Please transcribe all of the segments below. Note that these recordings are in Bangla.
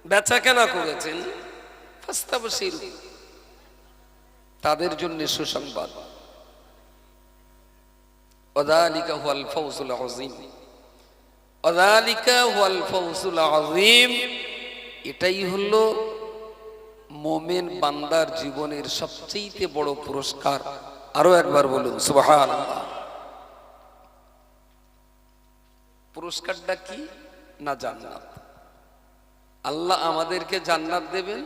বেচাকেনা করেছেন, ফাস্তাবশিরু, তাদের জন্য সুসংবাদ। ওয়াযালিকা হুয়াল ফাওজুল আযীম, ওয়াযালিকা হুয়াল ফাওজুল আযীম, এটাই হলো মুমিন বান্দার জীবনের সবচেয়ে বড় পুরস্কার। আরো একবার বলুন সুবহানাল্লাহ। পুরস্কারটা কি? না জান্নাত। আল্লাহ আমাদেরকে জান্নাত দেবেন,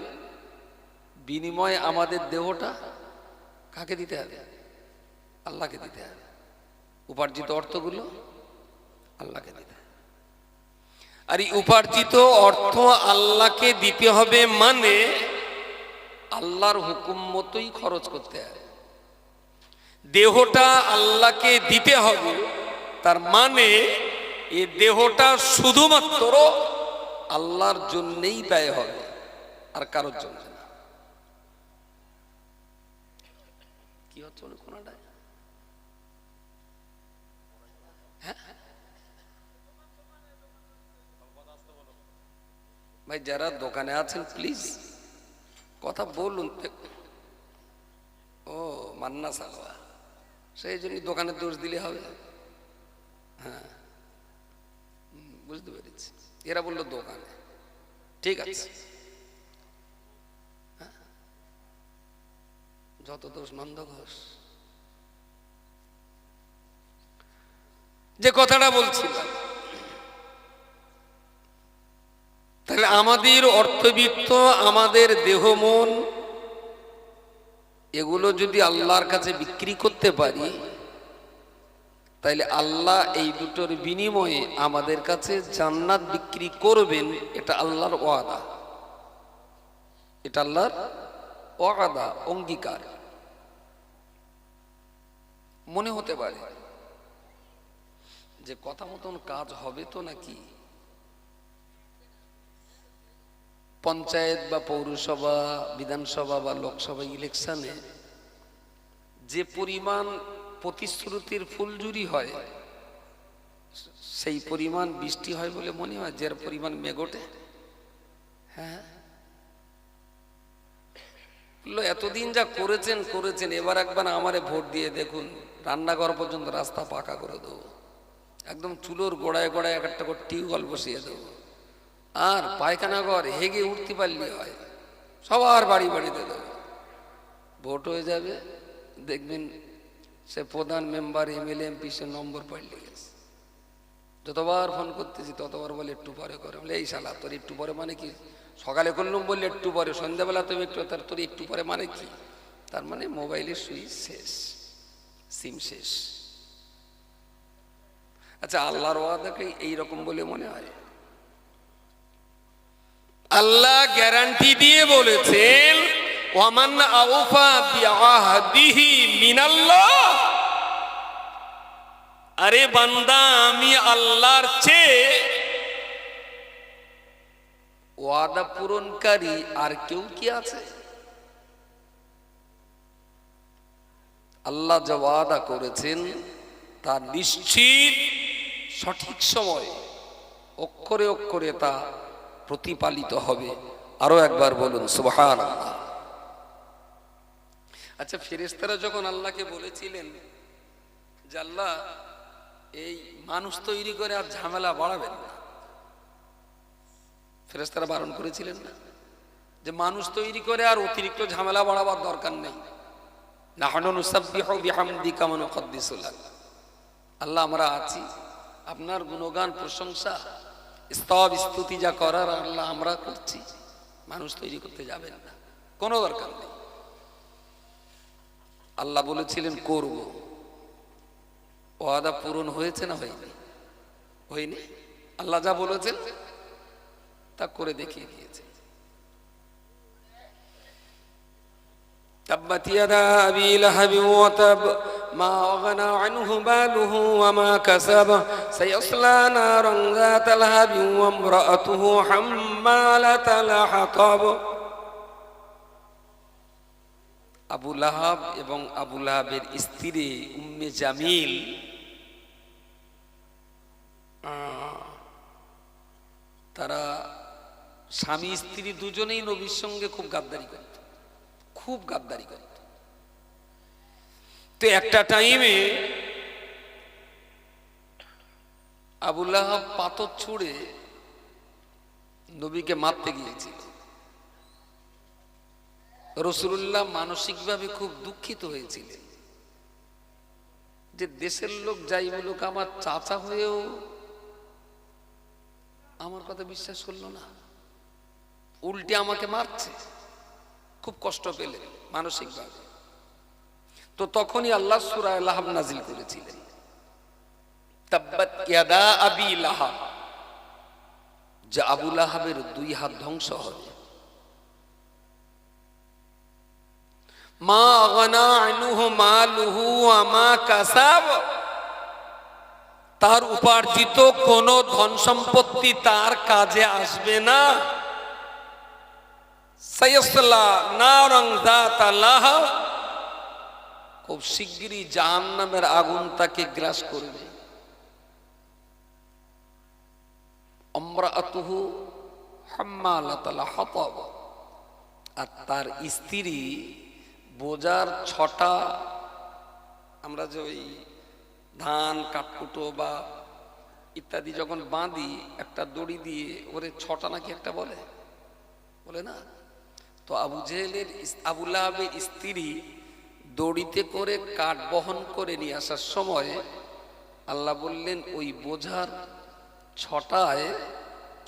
বিনিময়ে আমাদের দেহটা কাকে দিতে হবে? আল্লাহকে দিতে হবে। উপার্জিত অর্থগুলো আল্লাহকে দিতে হবে। আর এই উপার্জিত অর্থ আল্লাহকে দিতে হবে মানে আল্লাহর হুকুম মতোই খরচ করতে হবে। দেহটা আল্লাহকে দিতে হবে, তার মানে এই দেহটা শুধুমাত্র আল্লাহর জন্যই ব্যয় হবে, আর কারোর জন্য না। কি হচ্ছে কোনটা? হ্যাঁ ভাই, যারা দোকানে আছেন প্লিজ কথা বলুন। ও মান্না সালওয়া, সেই জন্য দোকানে দোষ দিলে হবে? হ্যাঁ বুঝতে পেরেছি। এরা বললো দোকানে, ঠিক আছে, যত দোষ নন্দ ঘোষ। যে কথাটা বলছিলাম, তাহলে আমাদের অর্থবিত্ত, আমাদের দেহ মন, এগুলো যদি আল্লাহর কাছে বিক্রি করতে পারি, তাইলে আল্লাহ এই দুটোর বিনিময়ে আমাদের কাছে জান্নাত বিক্রি করবেন। এটা আল্লাহর ওয়াদা, এটা আল্লাহর ওয়াদা, অঙ্গীকার। মনে হতে পারে যে কথা মতন কাজ হবে তো নাকি? পঞ্চায়েত বা পৌরসভা, বিধানসভা বা লোকসভা ইলেকশনে যে পরিমাণ প্রতিশ্রুতির ফুলঝুরি হয়, সেই পরিমাণ বৃষ্টি হয় বলে মনে হয়, যে পরিমাণ মেঘটে। হ্যাঁ, এতদিন যা করেছেন করেছেন, এবার একবার আমারে ভোট দিয়ে দেখুন, রান্নাঘর পর্যন্ত রাস্তা পাকা করে দেবো, একদম চুলোর গোড়ায় গোড়ায় একটা করে টিউবওয়েল বসিয়ে দেবো, আর পায়খানা ঘর হেগে উঠতে পারলে হয়, সবার বাড়ি বাড়িতে দেবো। ভোট হয়ে যাবে, দেখবেন সে প্রধান, মেম্বার, এমএলএ, এমপি সে নম্বর পাল্টে গেছে। যতবার ফোন করতেছি ততবার বলে একটু পরে করে। বলে এই শালা, তোর একটু পরে মানে কি? সকালে করলাম বললে একটু পরে, সন্ধ্যাবেলা তুমি একটু, তার তোর একটু পরে মানে কি? তার মানে মোবাইলের সুইচ শেষ, সিম শেষ। আচ্ছা, আল্লাহর ওয়াদাকে এইরকম বলে মনে হয়? আল্লাহ গ্যারান্টি দিয়ে বলেছেন, ওয়ামান আওফা বিআহদিহি মিনাল্লাহ। আরে বান্দা, আমি আল্লাহর চেয়ে ওয়াদা পূরণকারী আর কেউ কি আছে? আল্লাহ যা ওয়াদা করেছেন তা নিশ্চিত সঠিক সময় অক্ষরে অক্ষরে তা প্রতিপালিত হবে। আরো একবার বলুন সুবহানাল্লাহ। আচ্ছা, ফেরেশতারা যখন আল্লাহকে বলেছিলেন যে আল্লাহ, এই মানুষ তৈরি করে আর ঝামেলা বাড়াবেন না, ফেরেশতারা বারণ করেছিলেন না যে মানুষ তৈরি করে আর অতিরিক্ত ঝামেলা বাড়াবার দরকার নেই? নাহনু নুসাব্বিহু বিহামদিকা ওয়া নুকদ্দিসু লাক। আল্লাহ, আমরা আছি, আপনার গুণগান প্রশংসা স্তব স্তুতি যা করার আল্লাহ আমরা করছি, মানুষ তৈরি করতে যাবেন না, কোনো দরকার নেই। আল্লাহ বলেছিলেন করব। ওয়াদা পূরণ হয়েছে না হয়নি? হয়নি। আল্লাহ যা বলেছেন তা করে দেখিয়ে দিয়েছে। তাব্বাত ইয়াদা আবি লাহাবি ওয়া তাব মা আগনা আনহু মালুহু ওয়া মা কাসাব সায়াসলা নারান যাতা লাহাবি ওয়া ইমরাআতুহু হাম্মালাতাল হাতাব। আবু লাহাব এবং আবু লাহাবের স্ত্রী উম্মে জামিল তারা স্বামী স্ত্রী দুজনেই নবীর সঙ্গে খুব গাদ্দারি করত, খুব গাদ্দারি করত। তো একটা টাইমে আবু লাহাব পাথর ছুঁড়ে নবীকে মারতে গিয়েছিল। রাসূলুল্লাহ মানসিকভাবে খুব দুঃখিত হয়েছিলেন যে দেশের লোক যাই বলুক আমার চাচা হয়েও আমার কথা বিশ্বাস করলো না, উল্টে আমাকে মারছে। খুব কষ্ট পেলেন মানসিকভাবে। তো তখনই আল্লাহ সূরা লাহাব নাজিল করেছিলেন, তাব্বাত ইয়াদা আবি লাহাব, যে আবু লাহাবের দুই হাত ধ্বংস হবে। মা আগনা আনহু মালুহু ওয়া মা কাসাব, তার উপার্জিত কোন ধন সম্পত্তি তার কাজে আসবে না। সায়াসলা নারান যাতা লাহাব, খুব শিগগিরই জাহান্নামের আগুন তাকে গ্রাস করবে। আমরাতুহু হাম্মালাতাল হাতাব, আর তার স্ত্রী বোঝার ছটা, আমরা যে ওই ধান কাঠকুটো বা ইত্যাদি যখন বাঁধি একটা দড়ি দিয়ে, ওরে ছটা নাকি একটা বলে, বলে না? তো আবু লাহাবের স্ত্রী দড়িতে করে কাঠ বহন করে নিয়ে আসার সময় আল্লাহ বললেন ওই বোঝার ছটায়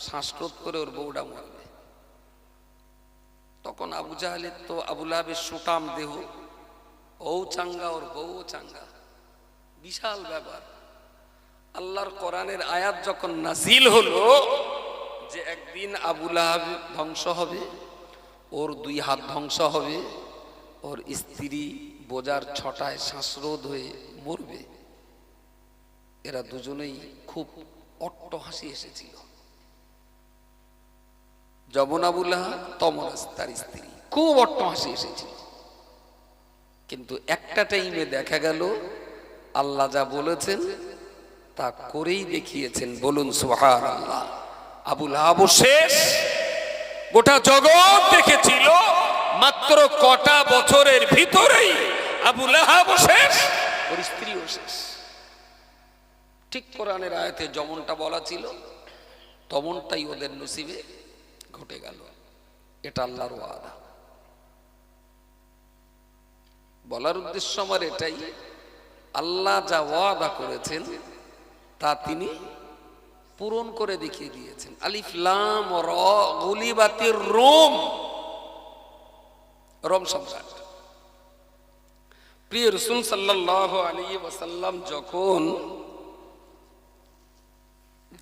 শ্বাসরোধ করে ওর বউটা মরবে। তখন আবু জাহেলের তো আবু লাহাবের সুটাম দেহ, ও চাঙ্গা ওর বউ চাঙ্গা, বিশাল ব্যাপার। আল্লাহর কোরআনের আয়াত যখন নাজিল হলো যে একদিন আবু লাহাব ধ্বংস হবে, ওর দুই হাত ধ্বংস হবে, ওর স্ত্রী বোঝার ছটায় শ্বাসরোধ হয়ে মরবে, এরা দুজনেই খুব অট্ট হাসি এসেছিল। যখন আবু লাহাব তমন তার স্ত্রী খুব অট্ট হাসি এসেছিল। কিন্তু একটা টাইমে দেখা গেল আল্লাহ যা বলেছেন তা করেই দেখিয়েছেন। বলুন সুবহানাল্লাহ। আবু লাহাব শেষ, গোটা জগৎ দেখেছিল মাত্র কটা বছরের ভিতরেই আবু লাহাব শেষ, ওর স্ত্রীও শেষ। ঠিক কোরআনের আয়াতে যেমনটা বলা ছিল তেমনটাই ওদের নসিবে ঘটে গেল। এটা আল্লাহর ওয়াদা। বলার উদ্দেশ্য আমার এটাই, আল্লাহ যা ওয়াদা করেছেন তা তিনি পূরণ করে দেখিয়ে দিয়েছেন। আলিফ লাম র, গুলিবাতির রোম, রোম সম্রাট। প্রিয় রাসূল সাল্লাল্লাহু আলাইহি ওয়াসাল্লাম যখন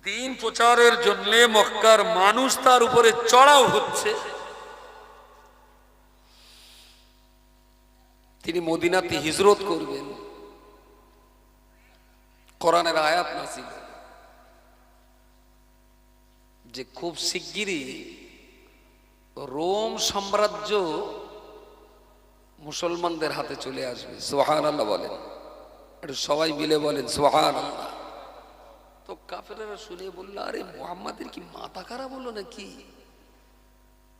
দ্বীন প্রচারের জন্য মক্কার মানুষ তার উপরে চড়াও হচ্ছে, তিনি মদিনাতে হিজরত করবেন। কোরআনের আয়াত নাযিল যে খুব শিগগিরই রোম সাম্রাজ্য মুসলমানদের হাতে চলে আসবে। সুবহানাল্লাহ বলেন, একটু সবাই মিলে বলেন সুবহানাল্লাহ। তো কাফেররা শুনে বলল, আরে মুহাম্মাদের কি মাথা খারাপ হলো নাকি?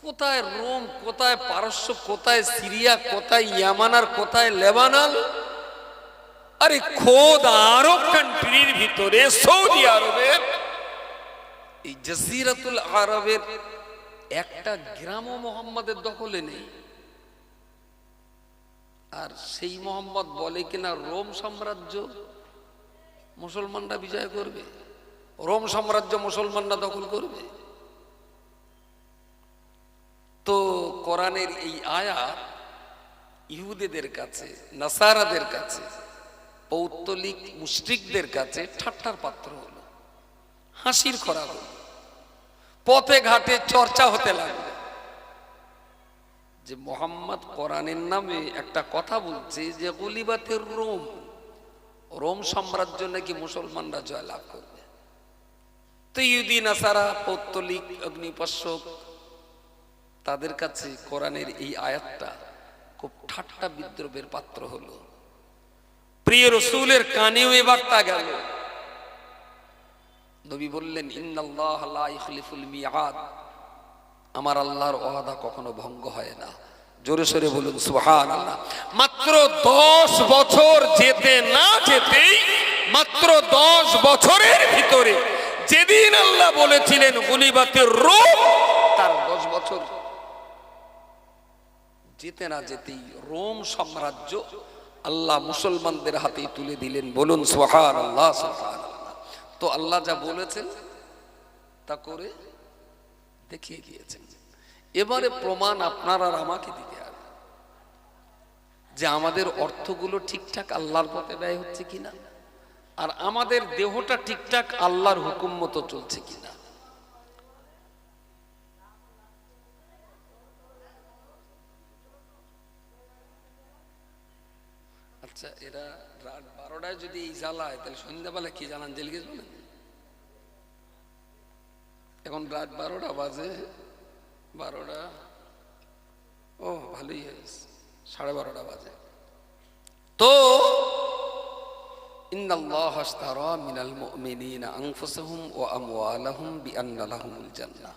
কোথায় রোম, কোথায় পারস্য, কোথায় সিরিয়া, কোথায় ইয়ামান, আর কোথায় লেবানন? আরে খোদ আরব কান্ট্রির ভিতরে সৌদি আরবের এই জাজিরাতুল আরবের একটা গ্রামও মুহাম্মাদের দখলে নেই। আর সেই মুহাম্মদ বলে কিনা রোম সাম্রাজ্য মুসলমানরা বিজয় করবে, রোম সাম্রাজ্য মুসলমানরা দখল করবে। তো কোরআনের এই আয়াত ইহুদিদের কাছে, নাসারাদের কাছে, পৌত্তলিক মুশরিকদের কাছে ঠাট্টার পাত্র হলো, হাসির খরা হলো। পথে ঘাটে চর্চা হতে লাগলো যে মুহাম্মদ কোরআনের নামে একটা কথা বলছে যে গুলিবাতের রোম, রোম সাম্রাজ্য নাকি মুসলমানরা জয়লাভ করবে। তো ইহুদি নাসারা, পৌত্তলিক, অগ্নিপশ্বক, তাদের কাছে কোরআনের এই আয়াতটা খুব ঠাট্টা বিদ্রোহের পাত্র হলো। প্রিয় রাসূলের কানেও এ বার্তা গেল। নবী বললেন, ইন্নাল্লাহ লা ইখলিফুল মিআদ, আমার আল্লাহর ওয়াদা কখনো ভঙ্গ হয় না। জোরে সোরে বলুন সুবহানাল্লাহ। মাত্র 10 বছর যেতে না যেতেই, মাত্র 10 বছরের ভিতরে যেদিন আল্লাহ বলেছিলেন গুলিবাতের রোম, তার 10 বছর যেতে না যেতেই রোম সাম্রাজ্য আল্লাহ মুসলমানদের হাতে তুলে দিলেন। বলুন সুবহানাল্লাহ সুবহানাল্লাহ। তো আল্লাহ যা বলেছেন তা করে দেখিয়ে গিয়েছেন। এবারে প্রমাণ আপনার আর আমাকে দিতে হবে যে আমাদের অর্থগুলো ঠিকঠাক আল্লাহর পথে ব্যয় হচ্ছে কিনা, আর আমাদের দেহটা ঠিকঠাক আল্লাহর হুকুম মতো চলছে কিনা। আচ্ছা, এরা রাত 12টায় যদি এই জ্বালায়, তাহলে সন্ধ্যাবেলা কি জানান জেলকে শোনেন? এখন রাত 12টা বাজে, 12টা, ও ভালোই হয়েছে, 12:30 বাজে। তো ইন্নাল্লাহা আশতারা মিনাল মুমিনিনা আনফুসাহুম ওয়া আমওয়ালাহুম বিআন্না লাহুমুল জান্নাহ।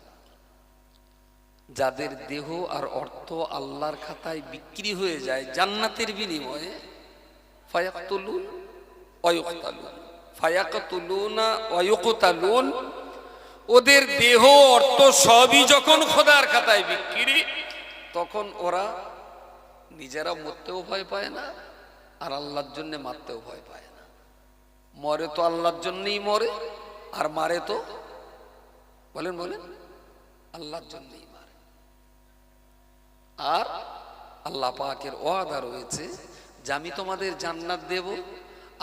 যাদের দেহ আর অর্থ আল্লাহর খাতায় বিক্রি হয়ে যায় জান্নাতের বিনিময়ে, ফায়াকতুলুন ওয়া ইউকতালুন, ফায়াকতুলুনা ওয়া ইউকতালুন, ওদের দেহ অর্থ সবই যখন খোদার খাতায় বিক্রি, তখন ওরা নিজেরা মরতেও ভয় পায় না, আর আল্লাহর জন্য মারতেও ভয় পায় না। মরে তো আল্লাহর জন্যই মরে, আর মারে তো বলেন বলেন আল্লাহর জন্যই মারে। আর আল্লাহ পাকের ওয়াদা রয়েছে যে আমি তোমাদের জান্নাত দেব।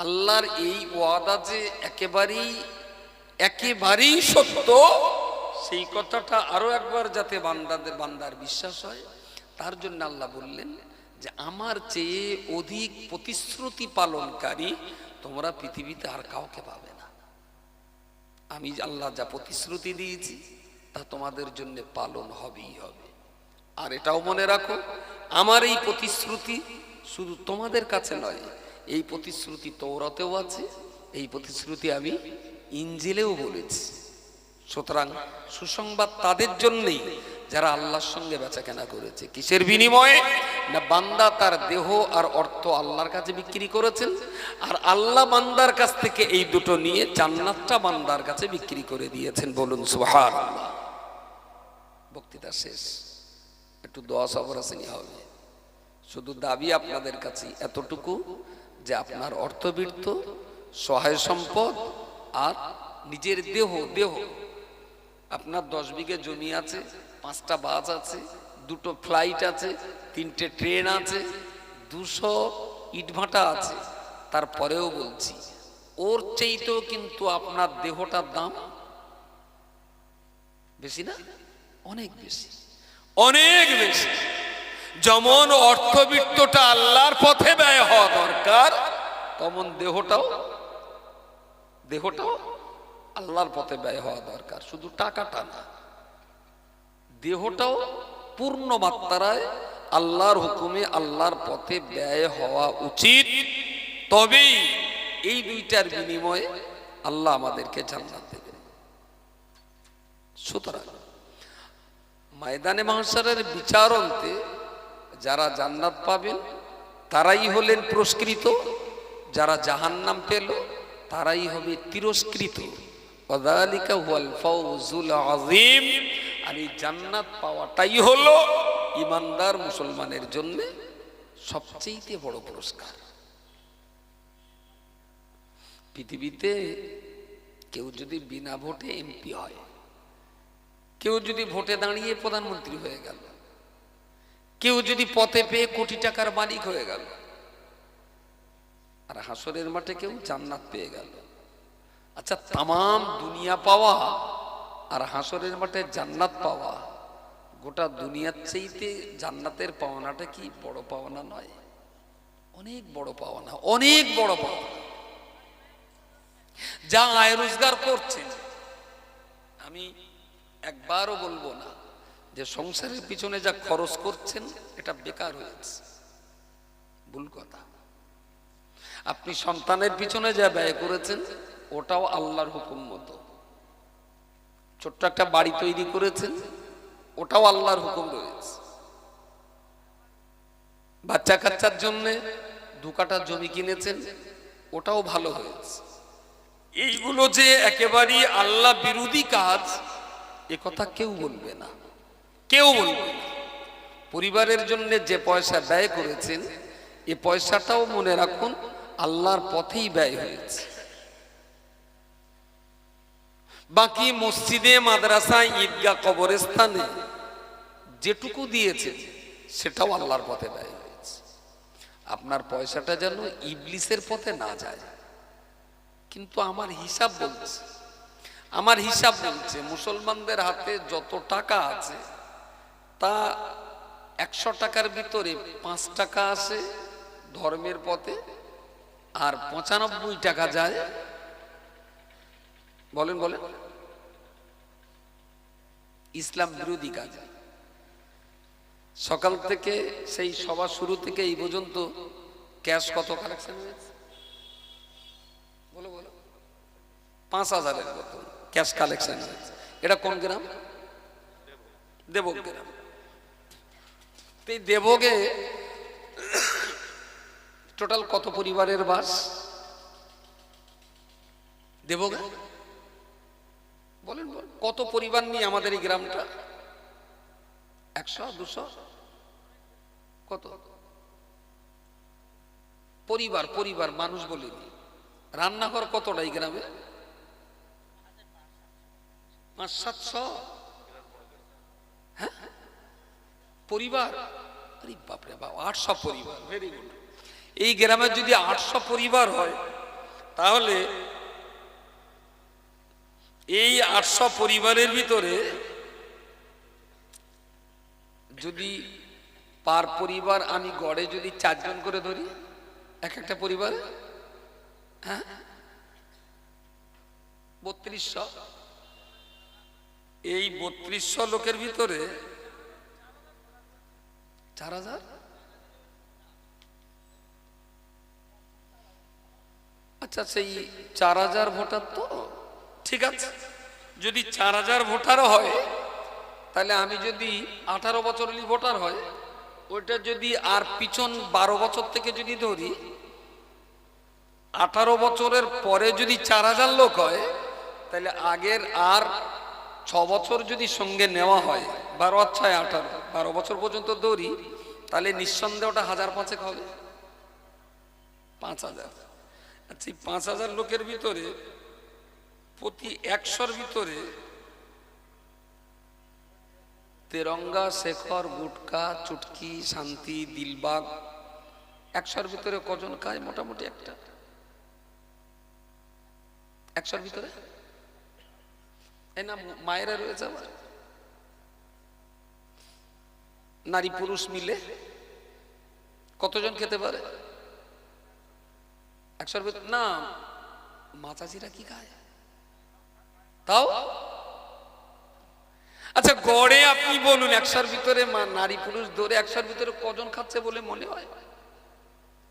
আল্লাহর এই ওয়াদা যে একেবারেই সত্য, সেই কথাটা আরো একবার যাতে বান্দার বিশ্বাস হয়, তার জন্য আল্লাহ বললেন যে আমার চেয়ে অধিক প্রতিশ্রুতি পালনকারী তোমরা পৃথিবীতে আর কাউকে পাবে না। আমি আল্লাহ যা প্রতিশ্রুতি দিয়েছি তা তোমাদের জন্য পালন হবেই হবে। আর এটাও মনে রাখো, আমার এই প্রতিশ্রুতি শুধু তোমাদের কাছে নয়, এই প্রতিশ্রুতি তৌরাতেও আছে, এই প্রতিশ্রুতি আমি ইনজিলেও বলেছি। সুতরাং সুসংবাদ তাদের জন্যই যারা আল্লাহর সঙ্গে বেচাকেনা করেছে। কিসের বিনিময়ে? না, বান্দা তার দেহ আর অর্থ আল্লাহর কাছে বিক্রি করেছেন, আর আল্লাহ বান্দার কাছ থেকে এই দুটো নিয়ে জান্নাতটা বান্দার কাছে বিক্রি করে দিয়েছেন। বলুন সুবহানাল্লাহ। বক্তৃতা শেষ, একটু দোয়া সবর আসেনি হবে। শুধু দাবি আপনাদের কাছে এতটুকু যে আপনার অর্থবৃত্ত, সহায় সম্পদ আর নিজের দেহ, আপনার 10 বিঘে জমি আছে, 5টা বাস আছে, 2টো ফ্লাইট আছে, 3টে ট্রেন আছে, 200 ইটভাটা আছে, তারপরেও বলছি ওর চাইতেও কিন্তু আপনার দেহটার দাম বেশি না? অনেক বেশি, অনেক বেশি। যেমন অর্থবৃত্তটা আল্লাহর পথে ব্যয় হওয়া দরকার, তেমন দেহটাও আল্লাহর পথে ব্যয় হওয়া দরকার। শুধু টাকাটা না, দেহটাও পূর্ণ মাত্রায় আল্লাহর হুকুমে আল্লাহর পথে ব্যয় হওয়া উচিত। তবেই এই দুইটার বিনিময়ে আল্লাহ আমাদেরকে জান্নাত দেবেন। সুতরাং ময়দানে মাহশারের বিচারন্তে যারা জান্নাত পাবেন তারাই হলেন পুরস্কৃত, যারা জাহান্নাম পেল তারাই হবে তিরস্কৃত। ওয়াযালিকা হুয়াল ফাওজুল আযীম। আর এই জান্নাত পাওয়াটাই হলো ঈমানদার মুসলমানের জন্য সবচেয়ে বড় পুরস্কার। পৃথিবীতে কেউ যদি বিনা ভোটে এমপি হয়, কেউ যদি ভোটে দাঁড়িয়ে প্রধানমন্ত্রী হয়ে গেল, কেউ যদি পথে পেয়ে কোটি টাকার মালিক হয়ে গেল, আর হাসরের মাঠে কেউ জান্নাত পেয়ে গেল। আচ্ছা, তামাম দুনিয়া পাওয়া আর হাসরের মাঠে জান্নাত পাওয়া, গোটা দুনিয়ার চাইতে জান্নাতের পাওনাটা কি বড় পাওনা নয়? অনেক বড় পাওনা, অনেক বড় পাওনা। যা আয় রোজগার করছেন, আমি একবারও বলবো না যে সংসারের পিছনে যা খরচ করছেন এটা বেকার হয়েছে, ভুল কথা। আপনি সন্তানের পিছনে যা ব্যয় করেছেন ওটাও আল্লাহর হুকুম মতো। ছোট্ট একটা বাড়ি তৈরি করেছেন, ওটাও আল্লাহর হুকুম রয়েছে। বাচ্চা কাচ্চার জন্য 2 কাঠা জমি কিনেছেন, ওটাও ভালো হয়েছে। এইগুলো যে একেবারেই আল্লাহ বিরোধী কাজ, এ কথা কেউ বলবে না, কেউ বলবে না। পরিবারের জন্য যে পয়সা ব্যয় করেছেন, এ পয়সাটাও মনে রাখুন আল্লাহর পথেই ব্যয় হয়েছে। বাকি মসজিদে, মাদ্রাসায়, ঈদগাহ, কবরস্থানে যেটুকু দিয়েছে সেটাও আল্লাহর পথে ব্যয় হয়েছে। আপনার পয়সাটা যেন ইবলিসের পথে না যায়। কিন্তু আমার হিসাব বলছে মুসলমানদের হাতে যত টাকা আছে তা 100 টাকার ভিতরে 5 টাকা আসে ধর্মের পথে, আর 95 টাকা যায় বলেন ইসলাম বিরোধী কাজে। সকাল থেকে সেই সভা শুরু থেকে এই পর্যন্ত ক্যাশ কত কালেকশন হয়েছে? বলো 5000-এর মতো ক্যাশ কালেকশন হয়েছে। এটা কোন গ্রাম? দেবক গ্রাম। এই দেবকে টোটাল কত পরিবারের বাস? দেবকে বলেন কত পরিবার নিয়ে আমাদের এই গ্রামটা? 100-200 কত পরিবার মানুষ বলিনি। রান্নাঘর কতটা এই গ্রামে? 500-700 হ্যাঁ পরিবার। আরে বাপরে বাপ, 800 পরিবার। Very good. এই গ্রামে যদি 800 পরিবার হয়, তাহলে এই 800 পরিবারের ভিতরে যদি পার পরিবার আমি গড়ে যদি 4 জন করে ধরি, এক একটা পরিবারে, হ্যাঁ 3200। এই 3200 লোকের ভিতরে 4000। আচ্ছা, সেই 4000 ভোটার তো ঠিক আছে। যদি 4000 ভোটারও হয়, তাহলে আমি যদি 18 বছরের ভোটার হয়, ওইটা যদি আর পিছন 12 বছর থেকে যদি ধরি, 18 বছরের পরে যদি 4000 লোক হয়, তাহলে আগের আর 6 বছর যদি সঙ্গে নেওয়া হয়, 12 আর 6 18, 12 বছর পর্যন্ত ধরি, তাহলে নিঃসন্দেহে ওটা 1005 হবে 5000। আচ্ছা, 5000 লোকের ভিতরে প্রতি 100-র ভিতরে তেরঙ্গা, শেখর, গুটকা, চুটকি, শান্তি, দিলবাগ 100-র ভিতরে কজন খায়? মোটামুটি একটা 100-র ভিতরে। এই না মায়েরা রয়েছে, আবার নারী পুরুষ মিলে কতজন খেতে পারে 100-র ভিতরে? না, মাচাচিরা কি খায় তাও? আচ্ছা, গড়ে আপনি বলুন 100-র ভিতরে নারী পুরুষ ধরে 100-র ভিতরে কজন খাচ্ছে বলে মনে হয়?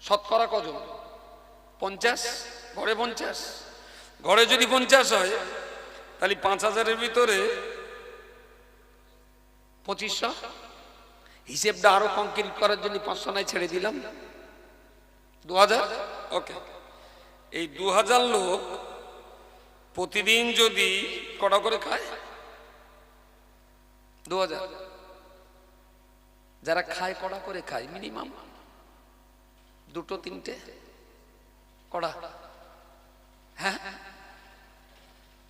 শতকরা কজন? 50? গড়ে 50? গড়ে যদি 50 হয়, তাহলে 5000-এর ভিতরে 2500। হিসেবটা আরো কংক্রিট করার জন্য 500 নাই ছেড়ে দিলাম, 2000। ওকে, এই 2000 লোক প্রতিদিন যদি কটা করে খায়? 2000। যারা খায় কটা করে খায়? মিনিমাম 2-3টে কটা? হ্যাঁ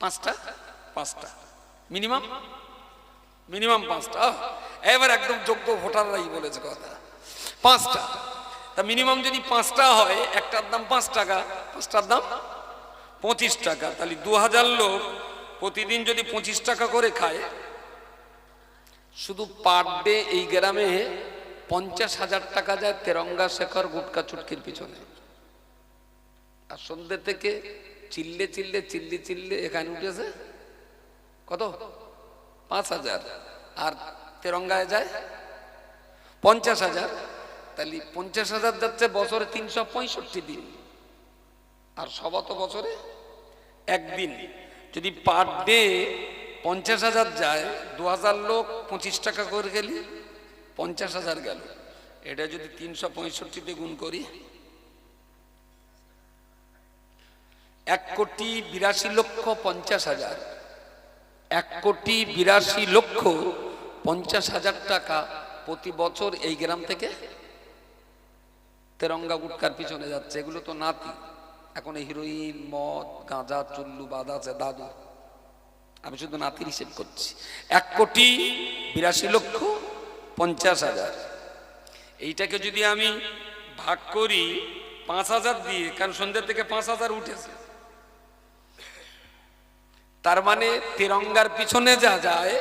5টা মিনিমাম 5টা। এবার একদম যোগ্য ভোটাররাই বলেছে কথা, 5টা। তা মিনিমাম যদি 5টা হয়, একটার দাম 5 টাকা, 5টার দাম 25 টাকা। তাহলে 2000 লোক প্রতিদিন যদি 25 টাকা করে খায়, শুধু পার ডে এই গ্রামে 50,000 টাকা যায় তেরঙ্গা, শেখর, গুটকা, চুটকির পিছনে। আর সন্ধ্যে থেকে চিল্লে এখানে উঠেছে কত? 5000। আর তেরঙ্গায় যায় 50,000। তাহলে 50,000 যাচ্ছে বছরে 365 দিন, আর সবত বছরে একদিন। যদি পার ডে 50,000 যায়, 2,000 লোক 25 টাকা করে গেলি 50,000 গেল। এটা যদি 365 গুণ করি, 1,82,50,000, 1,82,50,000 টাকা প্রতি বছর এই গ্রাম থেকে তেরঙ্গা গুটকার পিছনে যাচ্ছে। এগুলো তো নাতি, এখন হিরোইন, মদ, গাঁজা, চুল্লু বাদ আছে দাদু, আমি শুধু নাতির হিসেব করছি। 1,82,50,000, এইটাকে যদি আমি ভাগ করি 5,000 দিয়ে, কারণ সন্ধ্যা থেকে 5,000 উঠেছে, তার মানে তেরঙ্গার পিছনে যা যায়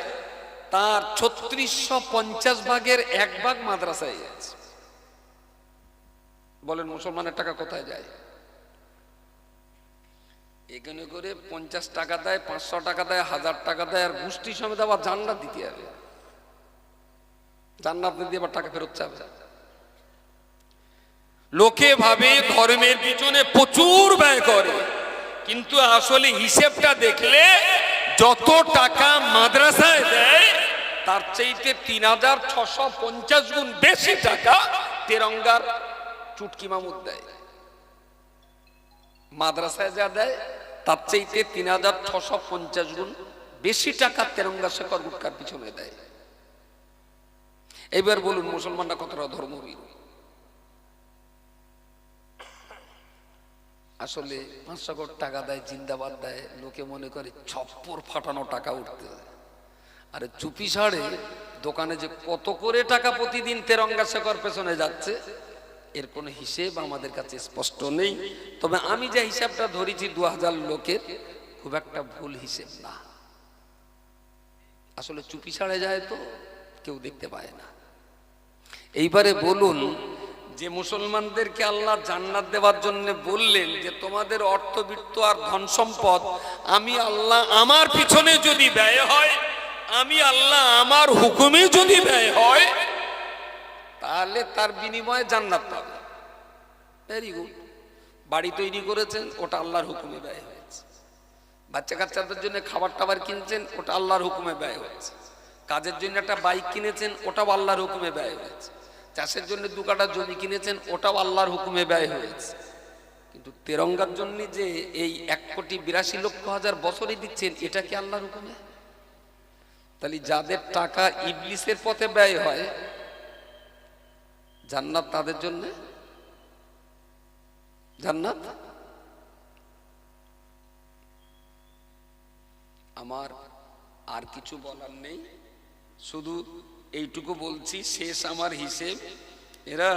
তার 3650 ভাগের 1 ভাগ মাদ্রাসায় আছে। বলেন মুসলমানের টাকা কোথায় যায়? এখানে করে 50 টাকা দেয়, 500 টাকা দেয়, 1000 টাকা দেয়, আর গোষ্ঠী সমেত আবার জান্নাত দিতে হবে। জান্নাত দিয়ে আবার টাকা ফেরত চাবে। লোকে ভাবে ধর্মের পিছনে প্রচুর ব্যয় করে, কিন্তু আসলে হিসেবটা দেখলে যত টাকা মাদ্রাসায় দেয় তার চাইতে 3,650 গুণ বেশি টাকা তেরঙ্গার চুটকি মামুদ দেয়। মাদ্রাসায় যা দেয় তার চাইতে 3,650 গুণ বেশি টাকা তেরঙ্গা শেখর গুটকার পিছনে দেয়। এবার বলুন মুসলমানরা কতটা ধর্মভীর? আসলে 500 কোটি টাকা দেয়, জিন্দাবাদ দেয়, লোকে মনে করে ছপ্পর ফাটানো টাকা উঠতে। আরে চুপি সাড়ে দোকানে যে কত করে টাকা প্রতিদিন তেরঙ্গা শেখর পেছনে যাচ্ছে এর কোনো হিসেব আমাদের কাছে স্পষ্ট নেই। তবে আমি যে হিসাবটা ধরেছি 2000 লোকের, খুব একটা ভুল হিসেব না। আসলে চুপি সাড়ে যায় তো কেউ দেখতে পায় না। এইবারে বলুন যে মুসলমানদেরকে আল্লাহ জান্নাত দেওয়ার জন্য বললেন যে তোমাদের অর্থবিত্ত আর ধন সম্পদ আমি আল্লাহ আমার পিছনে যদি ব্যয় হয়, আমি আল্লাহ আমার হুকুমে যদি ব্যয় হয়, তাহলে তার বিনিময়ে জান্নাত পাবে। Very good. বাড়ি তৈরি করেছেন, ওটা আল্লাহর হুকুমে ব্যয় হয়েছে। বাচ্চা কাচ্চাদের জন্য খাবার টাবার কিনছেন, ওটা আল্লাহর হুকুমে ব্যয় হয়েছে। কাজের জন্য একটা বাইক কিনেছেন, ওটাও আল্লাহর হুকুমে ব্যয় হয়েছে। চাষের জন্য 2 কাঠা জমি কিনেছেন, ওটাও আল্লাহর হুকুমে ব্যয় হয়েছে। কিন্তু তেরঙ্গার জন্য যে এই 1,82,00,000 বছরই দিচ্ছেন, এটা কি আল্লাহর হুকুমে? তাহলে যাদের টাকা ইবলিসের পথে ব্যয় হয়, জান্নাত তাদের জন্য জান্নাত। আমার আর কিছু বলার নেই, শুধু এইটুকু বলছি, শেষ আমার হিসেব। এরা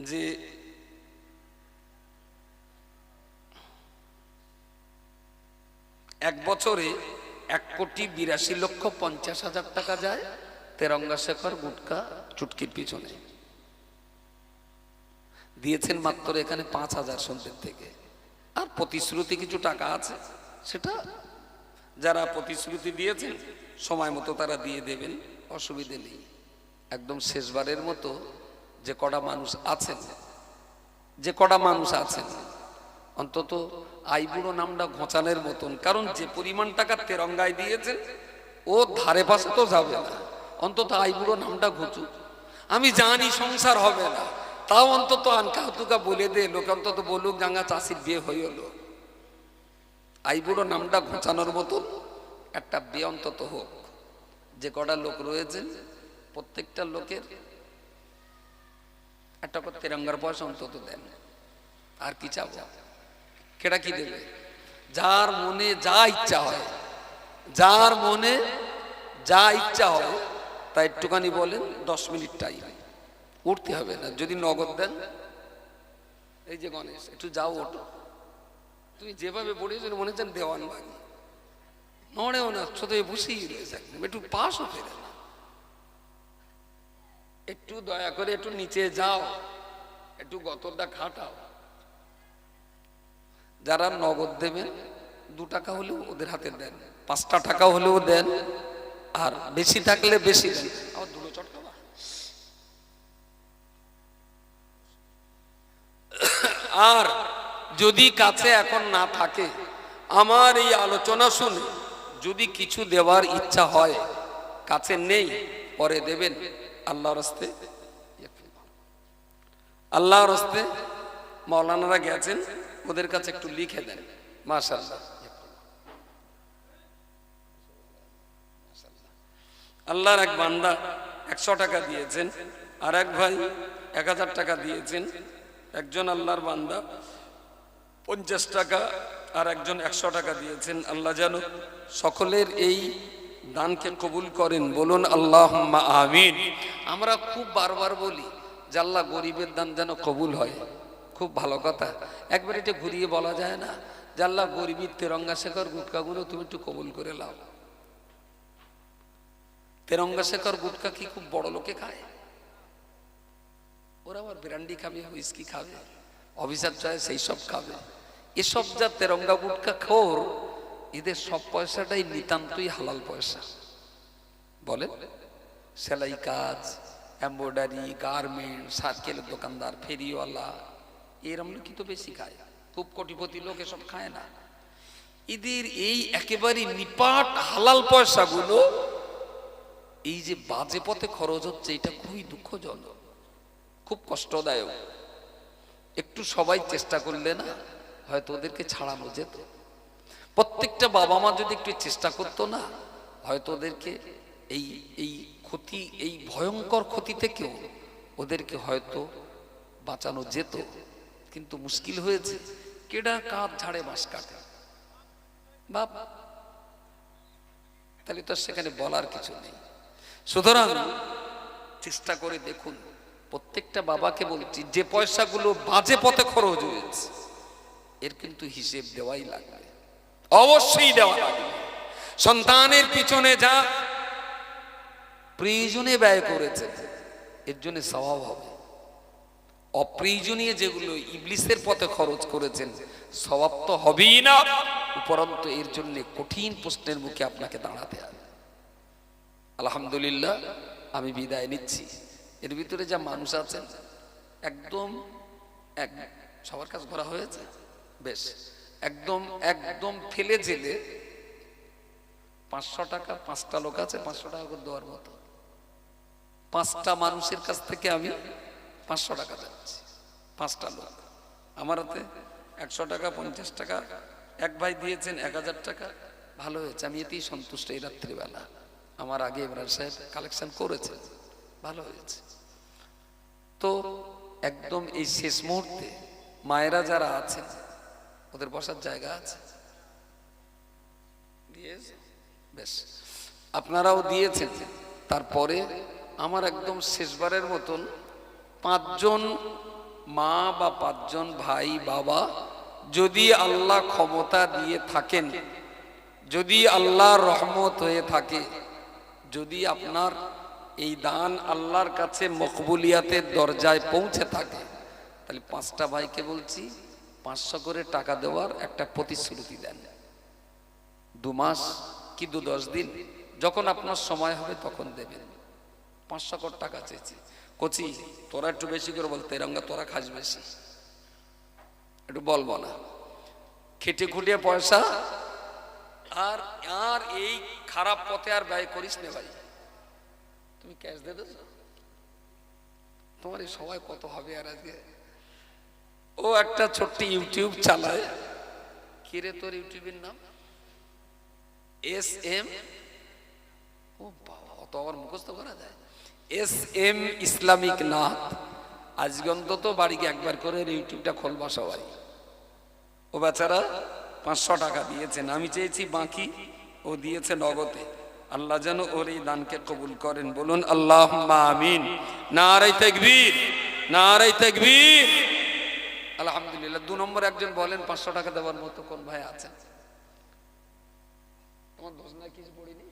যে এক বছরে 1,82,50,000 টাকা যায় তেরঙ্গা শেখর গুটকা চুটকির পিছনে। দিয়েছেন মাত্র এখানে 5,000 সন্ধ্যের থেকে। আর প্রতিশ্রুতি কিছু টাকা আছে, সেটা যারা প্রতিশ্রুতি দিয়েছেন সময় মতো তারা দিয়ে দেবেন, অসুবিধে নেই। একদম শেষবারের মতো যে কটা মানুষ আছেন অন্তত আইবুড়ো নামটা ঘোচানোর মতন, কারণ যে পরিমাণ টাকা তেরঙ্গায় দিয়েছেন ও ধারে পাশে তো যাবে না, অন্তত আইবুড়ো নামটা ঘুচুক। আমি জানি সংসার হবে না, তাও অন্তত আনকা তুকা বলে দে, লোকে অন্তত বলুক জাঙ্গা চাষির বিয়ে হয়ে হলো। আইবুড়ো নামটা ঘোচানোর মতন একটা বিয়ে অন্তত হোক। যে কটা লোক রয়েছেন প্রত্যেকটা লোকের একটা করে তেরঙ্গার পয়সা অন্তত দেন। আর কি চাবো? কেটা কি দেবে? যার মনে যা ইচ্ছা হয়, যার মনে যা ইচ্ছা হয় তা একটুখানি বলেন, 10 মিনিট টাইম, উঠতে হবে না। যদি নগদ দেন, এই যে গণেশ একটু যাও ওঠো, তুমি যেভাবে বলেছ মনে হচ্ছেন দেওয়ান বাগি, নড়েও না, শুধু বসেই রয়েছে, একটু পাশও ফেরে না। একটু দয়া করে একটু নিচে যাও, একটু গতরটা খাটাও। যারা নগদ দেবেন 2 টাকা হলেও ওদের হাতে দেন, 5টা টাকা হলেও দেন, আর বেশি থাকলে বেশি দেন। আমার দুটো চটকাবা। আর যদি কাছে এখন না থাকে, আমার এই আলোচনা শুনে যদি কিছু দেওয়ার ইচ্ছা হয়, কাছে নেই, পরে দেবেন, আল্লাহর রাস্তে। আল্লাহর রাস্তে মাওলানারা গেছেন, ওদের কাছে একটু লিখে দেন, মাশাআল্লাহ। আল্লাহর এক বান্দা 100 টাকা দিয়েছেন, আর এক ভাই 1000 টাকা দিয়েছেন। একজন আল্লাহর বান্দা 50 টাকা, আর একজন 100 টাকা দিয়েছেন। আল্লাহ যেন সকলের এই দানকে কবুল করেন, বলুন আল্লাহুম্মা আমিন। আমরা খুব বারবার বলি যে আল্লাহ গরিবের দান যেন কবুল হয়, খুব ভালো কথা। একবার এটা ঘুরিয়ে বলা যায় না যে আল্লাহ গরিবের তেরঙ্গা শেখর গুটকাগুলো তুমি একটু কবুল করে লাও। তেরঙ্গা শেখর গুটকা কি খুব বড় লোকে খায়? ওরা আবার ব্র্যান্ডি খাবে, হুইস্কি খাবে, অফিসার চায় সেই সব খাবে। এসব যা তেরঙ্গা গুটকা খোর, এদের সব পয়সাটাই নিতান্তই হালাল পয়সা। বলেন, সেলাই কাজ, এমব্রয়ডারি, গার্মেন্ট, সার্কেলের দোকানদার, ফেরিওয়ালা, এরম লোকই তো বেশি খায়। খুব কোটিপতি লোক এসব খায় না। এদের এই একেবারে নিপাট হালাল পয়সাগুলো এই যে বাজে পথে খরচ হচ্ছে, এটা খুবই দুঃখজনক, খুব কষ্টদায়ক। একটু সবাই চেষ্টা করলে না হয়তো ওদেরকে ছাড়ানো যেত। প্রত্যেকটা বাবা মা যদি একটু চেষ্টা করতো না, হয়তো ওদেরকে এই এই ক্ষতি, এই ভয়ঙ্কর ক্ষতি থেকেও ওদেরকে হয়তো বাঁচানো যেত। কিন্তু মুশকিল হয়েছে, কেডা কাঁধ ঝাড়ে বাঁশ কাটে বাপ, তাহলে তো সেখানে বলার কিছু নেই। সুতরাং চেষ্টা করে দেখুন। প্রত্যেকটা বাবাকে বলছি, যে পয়সাগুলো বাজে পথে খরচ হয়েছে এর কিন্তু হিসেব দেওয়াই লাগবে, অবশ্যই দেওয়া লাগবে। সন্তানের পিছনে যা প্রয়োজনে ব্যয় করেছে এর জন্য সওয়াব হবে। অপ্রয়োজনীয় যেগুলো ইবলিসের পথে খরচ করেছেন, সওয়াব তো হবেই না, উপরন্তু এর জন্য কঠিন প্রশ্নের মুখে আপনাকে দাঁড়াতে হবে। আলহামদুলিল্লাহ, আমি বিদায় নিচ্ছি। এর ভিতরে যা মানুষ আছেন একদম সবার কাছে করা হয়েছে, বেশ, একদম একদম ফেলে জেলে 500 টাকা, 5টা লোক আছে 500 টাকা করে দেওয়ার মতো। 5টা মানুষের কাছ থেকে আমি 500 টাকা যাচ্ছি, 5টা লোক। আমার হাতে 100 টাকা, 50 টাকা, এক ভাই দিয়েছেন 1000 টাকা, ভালো হয়েছে, আমি এতেই সন্তুষ্ট। এই রাত্রিবেলা আমার আগে ইমরান সাহেব কালেকশন করেছে, ভালো হয়েছে। তো একদম এই শেষ মুহূর্তে মায়েরা যারা আছেন, ওদের বসার জায়গা আছে, দিয়েছে, বেশ, আপনারাও দিয়েছেন। তারপরে আমার একদম শেষবারের মতন 5 জন মা বা 5 জন ভাই বাবা, যদি আল্লাহ ক্ষমতা দিয়ে থাকেন, যদি আল্লাহর রহমত হয়ে থাকে, যদি আপনার এই দান আল্লাহর কাছে মকবুলিয়াতের দরজায় পৌঁছে থাকে, তাহলে 5টা ভাইকে বলছি 500 করে টাকা দেওয়ার একটা প্রতিশ্রুতি দেন। 2 মাস কি 10 দিন, যখন আপনার সময় হবে তখন দেবেন। 500 করে টাকা চেয়েছি। কচি, তোরা একটু বেশি করে বল, তেরঙ্গা তোরা খাস বেশি, একটু বলবো না, খেটে খুঁটিয়ে পয়সা। আর আর এই খারাপ পথে আর ব্যয় করিস না ভাই। তুমি ক্যাশ দিয়ে দেছ, তোমার এই সবাই কত হবে। আর আজকে ও একটা ছোট্ট ইউটিউব চালায়, কি রে তোর ইউটিউবের নাম? SM, ও বাবা, অত আবার মুখস্থ করা যায়? SM Islamic Nath. আজকে অন্তত বাড়িকে একবার করে ইউটিউবটা খোলবা সবাই। ও বেচারা 500 টাকা দিয়েছেন, আমি চেয়েছি বাকি, ও দিয়েছে নগদে। আল্লাহ যেন ওর এই দানকে কবুল করেন, বলুন আল্লাহুম্মা আমিন। নারে তাকবীর, নারে তাকবীর। আলহামদুলিল্লাহ। 2 নম্বর একজন বলেন 500 টাকা দেওয়ার মতো কোন ভাই আছেন? আমার দোষ না কিছু পড়িনি।